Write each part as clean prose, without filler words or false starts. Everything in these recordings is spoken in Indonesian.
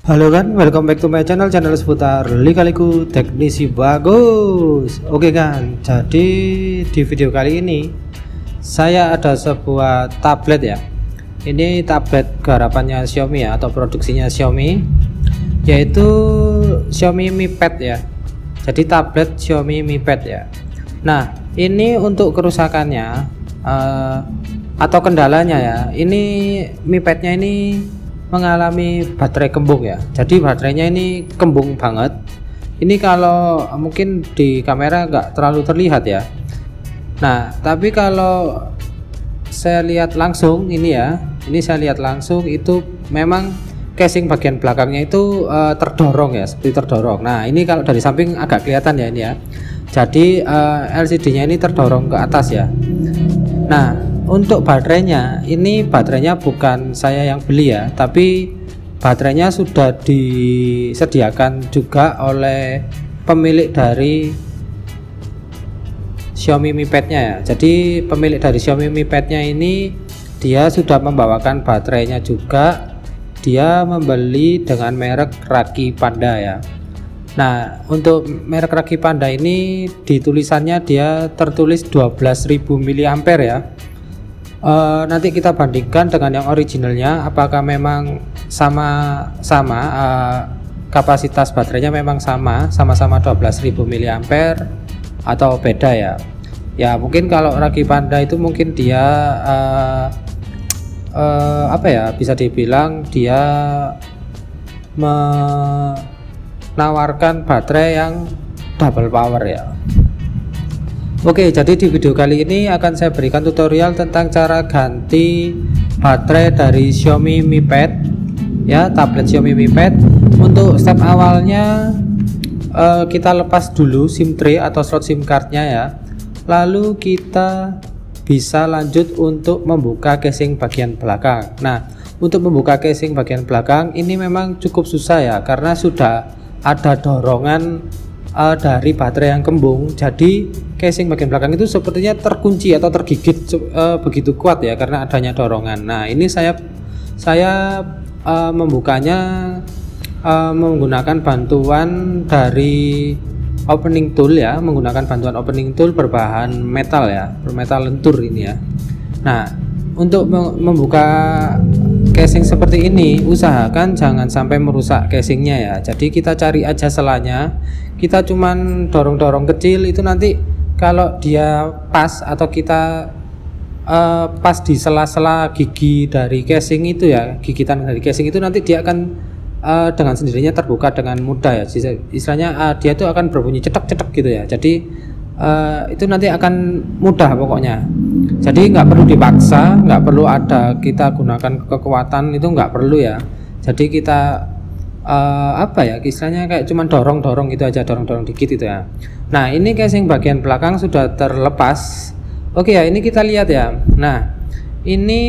Halo kan, welcome back to my channel seputar lika-liku teknisi bagus. Oke kan, jadi di video kali ini saya ada sebuah tablet ya. Ini tablet garapannya Xiaomi ya, atau produksinya Xiaomi, yaitu Xiaomi Mi Pad ya. Jadi tablet Xiaomi Mi Pad ya. Nah, ini untuk kerusakannya atau kendalanya ya, ini Mi Pad-nya ini mengalami baterai kembung ya. Jadi baterainya ini kembung banget. Ini kalau mungkin di kamera nggak terlalu terlihat ya. Nah, tapi kalau saya lihat langsung ini ya, ini saya lihat langsung itu memang casing bagian belakangnya itu terdorong ya, seperti terdorong. Nah, ini kalau dari samping agak kelihatan ya ini ya. Jadi LCD-nya ini terdorong ke atas ya. Nah, untuk baterainya, ini baterainya bukan saya yang beli ya, tapi baterainya sudah disediakan juga oleh pemilik dari Xiaomi Mi Pad-nya ya. Jadi pemilik dari Xiaomi Mi Pad-nya ini dia sudah membawakan baterainya juga. Dia membeli dengan merek Raki Panda ya. Nah, untuk merek Raki Panda ini di tulisannya dia tertulis 12.000 mAh ya. Nanti kita bandingkan dengan yang originalnya, apakah memang sama kapasitas baterainya memang sama-sama 12.000 mAh atau beda ya. Ya mungkin kalau Raki Panda itu mungkin dia apa ya, bisa dibilang dia menawarkan baterai yang double power ya. Oke, jadi di video kali ini akan saya berikan tutorial tentang cara ganti baterai dari Xiaomi Mi Pad ya, tablet Xiaomi Mi Pad. Untuk step awalnya kita lepas dulu SIM tray atau slot SIM cardnya ya. Lalu kita bisa lanjut untuk membuka casing bagian belakang. Nah, untuk membuka casing bagian belakang ini memang cukup susah ya, karena sudah ada dorongan dari baterai yang kembung. Jadi casing bagian belakang itu sepertinya terkunci atau tergigit begitu kuat ya, karena adanya dorongan. Nah, ini saya membukanya menggunakan bantuan dari opening tool ya, menggunakan bantuan opening tool berbahan metal ya, bermetal lentur ini ya. Nah, untuk membuka casing seperti ini usahakan jangan sampai merusak casingnya ya. Jadi kita cari aja selanya, kita cuman dorong-dorong kecil, itu nanti kalau dia pas atau kita pas di sela-sela gigi dari casing itu ya, gigitan dari casing itu nanti dia akan dengan sendirinya terbuka dengan mudah ya. Istilahnya dia itu akan berbunyi cetek-cetek gitu ya. Jadi itu nanti akan mudah pokoknya. Jadi nggak perlu dipaksa, nggak perlu ada kita gunakan kekuatan, itu nggak perlu ya. Jadi kita apa ya, istilahnya kayak cuman dorong-dorong gitu aja, dorong-dorong dikit itu ya. Nah, ini casing bagian belakang sudah terlepas. Oke ya, ini kita lihat ya. Nah, ini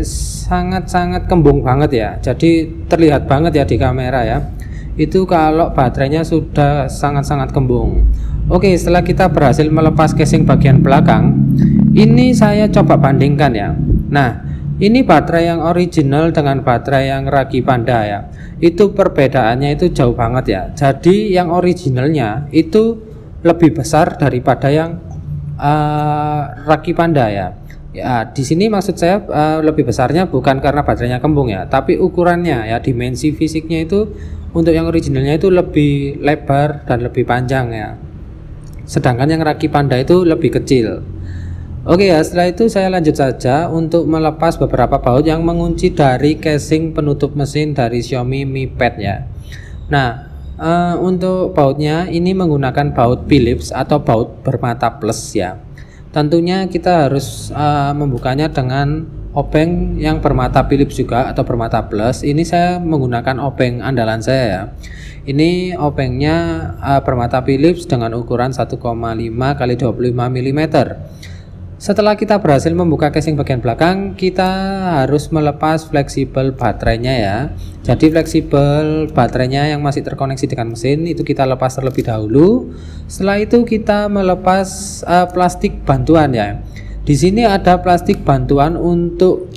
sangat-sangat kembung banget ya. Jadi terlihat banget ya di kamera ya. Itu kalau baterainya sudah sangat-sangat kembung. Oke, setelah kita berhasil melepas casing bagian belakang, ini saya coba bandingkan ya. Nah, ini baterai yang original dengan baterai yang Raki Panda ya. Itu perbedaannya itu jauh banget ya. Jadi yang originalnya itu lebih besar daripada yang Raki Panda ya. Ya, di sini maksud saya lebih besarnya bukan karena baterainya kembung ya, tapi ukurannya ya, dimensi fisiknya itu untuk yang originalnya itu lebih lebar dan lebih panjang ya. Sedangkan yang Raki Panda itu lebih kecil. Oke ya, setelah itu saya lanjut saja untuk melepas beberapa baut yang mengunci dari casing penutup mesin dari Xiaomi Mi Pad ya. Nah, untuk bautnya ini menggunakan baut Phillips atau baut bermata plus ya. Tentunya kita harus membukanya dengan obeng yang bermata Phillips juga atau bermata plus. Ini saya menggunakan obeng andalan saya ya. Ini obengnya bermata Phillips dengan ukuran 1,5 x 25 mm. Setelah kita berhasil membuka casing bagian belakang, kita harus melepas fleksibel baterainya ya. Jadi fleksibel baterainya yang masih terkoneksi dengan mesin itu kita lepas terlebih dahulu. Setelah itu kita melepas plastik bantuan ya. Di sini ada plastik bantuan untuk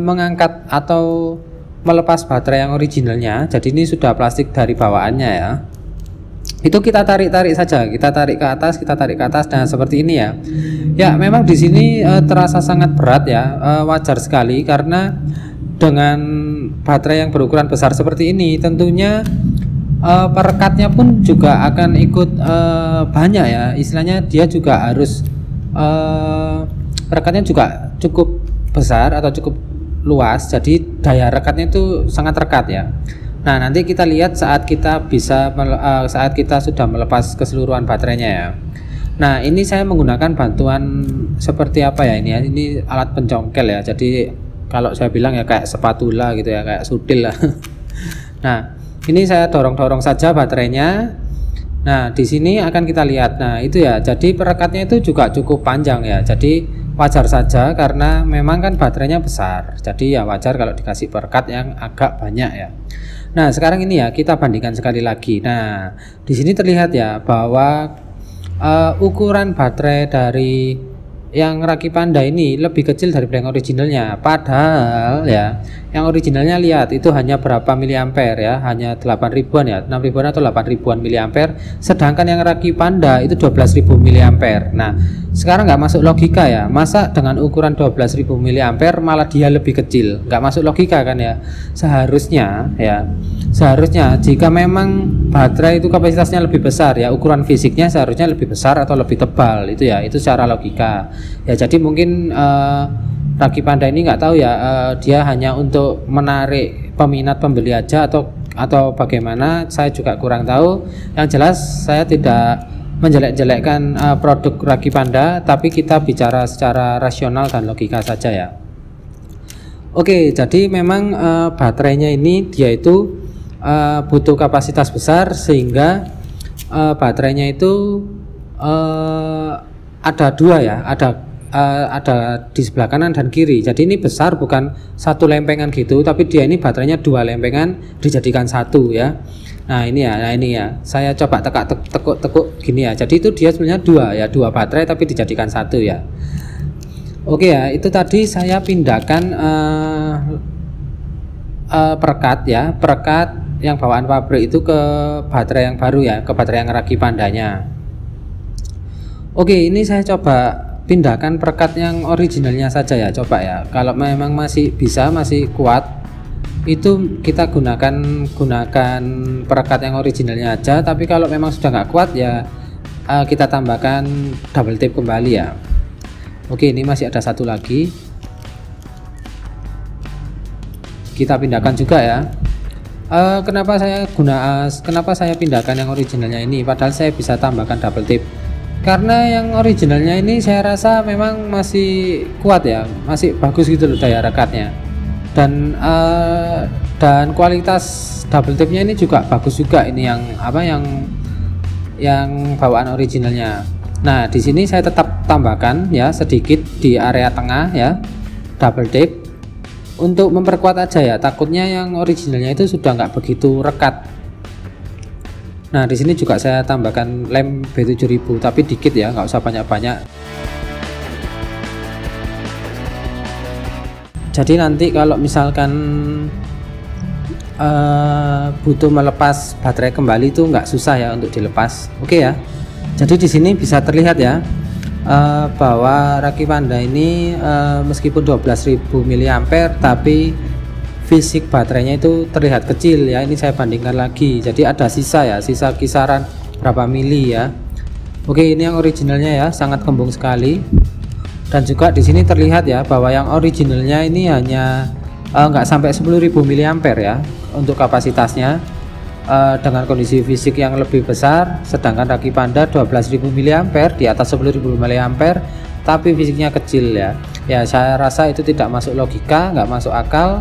mengangkat atau melepas baterai yang originalnya. Jadi ini sudah plastik dari bawaannya ya. Itu kita tarik-tarik saja, kita tarik ke atas, nah seperti ini ya. Ya, memang di sini terasa sangat berat ya, wajar sekali karena dengan baterai yang berukuran besar seperti ini, tentunya perekatnya pun juga akan ikut banyak ya. Istilahnya dia juga harus perekatnya juga cukup besar atau cukup luas, jadi daya rekatnya itu sangat rekat ya. Nah, nanti kita lihat saat kita sudah melepas keseluruhan baterainya ya. Nah, ini saya menggunakan bantuan seperti apa ya ini ya. Ini alat pencongkel ya. Jadi kalau saya bilang ya kayak spatula gitu ya, kayak sutil lah. Nah, ini saya dorong-dorong saja baterainya. Nah, di sini akan kita lihat. Nah, itu ya. Jadi perekatnya itu juga cukup panjang ya. Jadi wajar saja karena memang kan baterainya besar. Jadi ya wajar kalau dikasih perekat yang agak banyak ya. Nah, sekarang ini ya kita bandingkan sekali lagi. Nah, di sini terlihat ya bahwa ukuran baterai dari yang Raki Panda ini lebih kecil dari yang originalnya. Padahal ya, yang originalnya lihat itu hanya berapa miliampere ya, hanya 8.000-an ya, 6.000-an atau 8.000-an miliampere. Sedangkan yang Raki Panda itu 12.000 miliampere. Nah, sekarang nggak masuk logika ya, masa dengan ukuran 12.000 miliampere malah dia lebih kecil? Nggak masuk logika kan ya. Seharusnya jika memang baterai itu kapasitasnya lebih besar ya, ukuran fisiknya seharusnya lebih besar atau lebih tebal, itu ya, itu secara logika ya. Jadi mungkin Raki Panda ini nggak tahu ya, dia hanya untuk menarik peminat pembeli aja atau bagaimana, saya juga kurang tahu. Yang jelas saya tidak menjelek-jelekkan produk Raki Panda, tapi kita bicara secara rasional dan logika saja ya. Oke, jadi memang baterainya ini dia itu butuh kapasitas besar, sehingga baterainya itu ada dua ya, ada di sebelah kanan dan kiri. Jadi ini besar, bukan satu lempengan gitu, tapi dia ini baterainya dua lempengan dijadikan satu ya. Nah ini ya, saya coba tekuk gini ya. Jadi itu dia sebenarnya dua baterai tapi dijadikan satu ya. Oke ya, itu tadi saya pindahkan perekat yang bawaan pabrik itu ke baterai yang baru ya, ke baterai yang Raki Pandanya. Oke, ini saya coba pindahkan perekat yang originalnya saja ya, coba ya. Kalau memang masih bisa, masih kuat, itu kita gunakan perekat yang originalnya aja. Tapi kalau memang sudah nggak kuat ya, kita tambahkan double tape kembali ya. Oke, ini masih ada satu lagi, kita pindahkan juga ya. Kenapa saya pindahkan yang originalnya ini, padahal saya bisa tambahkan double tape? Karena yang originalnya ini saya rasa memang masih kuat ya, masih bagus gitu loh daya rekatnya, dan kualitas double tape nya ini juga bagus juga. Ini yang bawaan originalnya. Nah, di sini saya tetap tambahkan ya sedikit di area tengah ya, double tape untuk memperkuat aja ya, takutnya yang originalnya itu sudah nggak begitu rekat. Nah, di sini juga saya tambahkan lem B7000, tapi dikit ya, nggak usah banyak-banyak. Jadi nanti kalau misalkan butuh melepas baterai kembali itu nggak susah ya untuk dilepas. Oke ya. Jadi di sini bisa terlihat ya, bahwa Raki Panda ini meskipun 12.000 miliampere tapi fisik baterainya itu terlihat kecil ya. Ini saya bandingkan lagi, jadi ada sisa ya, sisa kisaran berapa mili ya. Oke, ini yang originalnya ya, sangat kembung sekali. Dan juga di sini terlihat ya bahwa yang originalnya ini hanya nggak sampai 10.000 miliampere ya untuk kapasitasnya, dengan kondisi fisik yang lebih besar. Sedangkan Raki Panda 12.000 miliampere, di atas 10.000 miliampere, tapi fisiknya kecil ya. Ya, saya rasa itu tidak masuk logika, nggak masuk akal.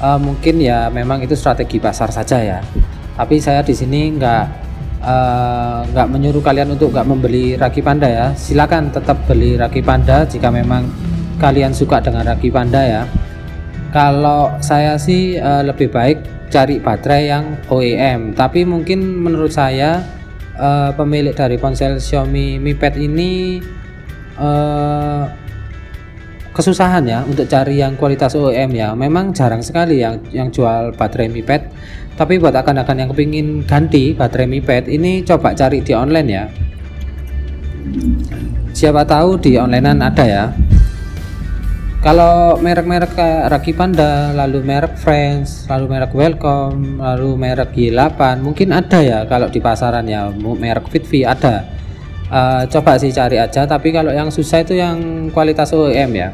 Mungkin ya memang itu strategi pasar saja ya. Tapi saya di sini nggak menyuruh kalian untuk nggak membeli Raki Panda ya. Silakan tetap beli Raki Panda jika memang kalian suka dengan Raki Panda ya. Kalau saya sih lebih baik cari baterai yang OEM. Tapi mungkin menurut saya pemilik dari ponsel Xiaomi Mi Pad ini kesusahan ya untuk cari yang kualitas OEM ya. Memang jarang sekali yang jual baterai Mi Pad. Tapi buat akan-akan yang kepingin ganti baterai Mi Pad ini, coba cari di online ya. Siapa tahu di onlinean ada ya. Kalau merek-merek kayak Raki Panda, lalu merek Friends, lalu merek Welcome, lalu merek G8 mungkin ada ya kalau di pasaran ya. Merek Fitvi ada. Coba sih cari aja. Tapi kalau yang susah itu yang kualitas OEM ya.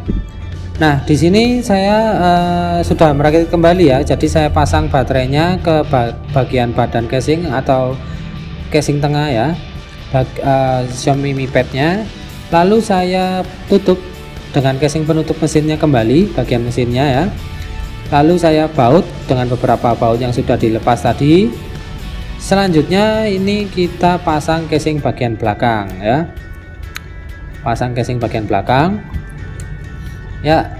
Nah di sini saya sudah merakit kembali ya. Jadi saya pasang baterainya ke bagian badan casing atau casing tengah ya, Xiaomi Mi Pad-nya. Lalu saya tutup dengan casing penutup mesinnya kembali, bagian mesinnya ya. Lalu saya baut dengan beberapa baut yang sudah dilepas tadi. Selanjutnya ini kita pasang casing bagian belakang ya. Pasang casing bagian belakang ya.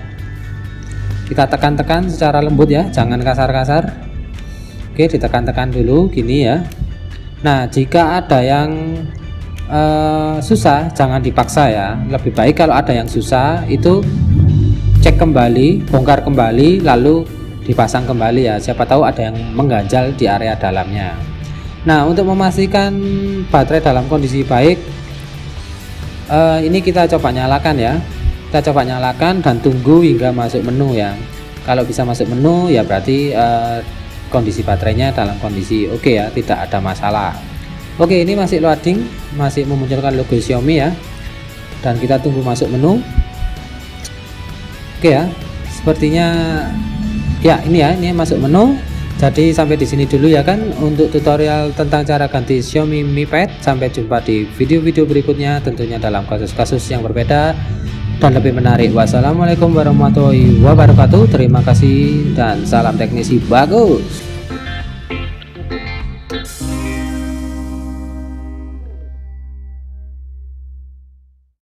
Kita tekan-tekan secara lembut ya, jangan kasar-kasar. Oke, ditekan-tekan dulu gini ya. Nah jika ada yang susah jangan dipaksa ya. Lebih baik kalau ada yang susah itu cek kembali, bongkar kembali, lalu dipasang kembali ya. Siapa tahu ada yang mengganjal di area dalamnya. Nah untuk memastikan baterai dalam kondisi baik, ini kita coba nyalakan ya. Kita coba nyalakan dan tunggu hingga masuk menu ya. Kalau bisa masuk menu ya berarti kondisi baterainya dalam kondisi oke ya, tidak ada masalah. Oke, ini masih loading, masih memunculkan logo Xiaomi ya. Dan kita tunggu masuk menu. Oke ya, sepertinya ya ini masuk menu. Jadi sampai di sini dulu ya kan untuk tutorial tentang cara ganti Xiaomi Mi Pad. Sampai jumpa di video-video berikutnya, tentunya dalam kasus-kasus yang berbeda dan lebih menarik. Wassalamualaikum warahmatullahi wabarakatuh. Terima kasih dan salam teknisi bagus.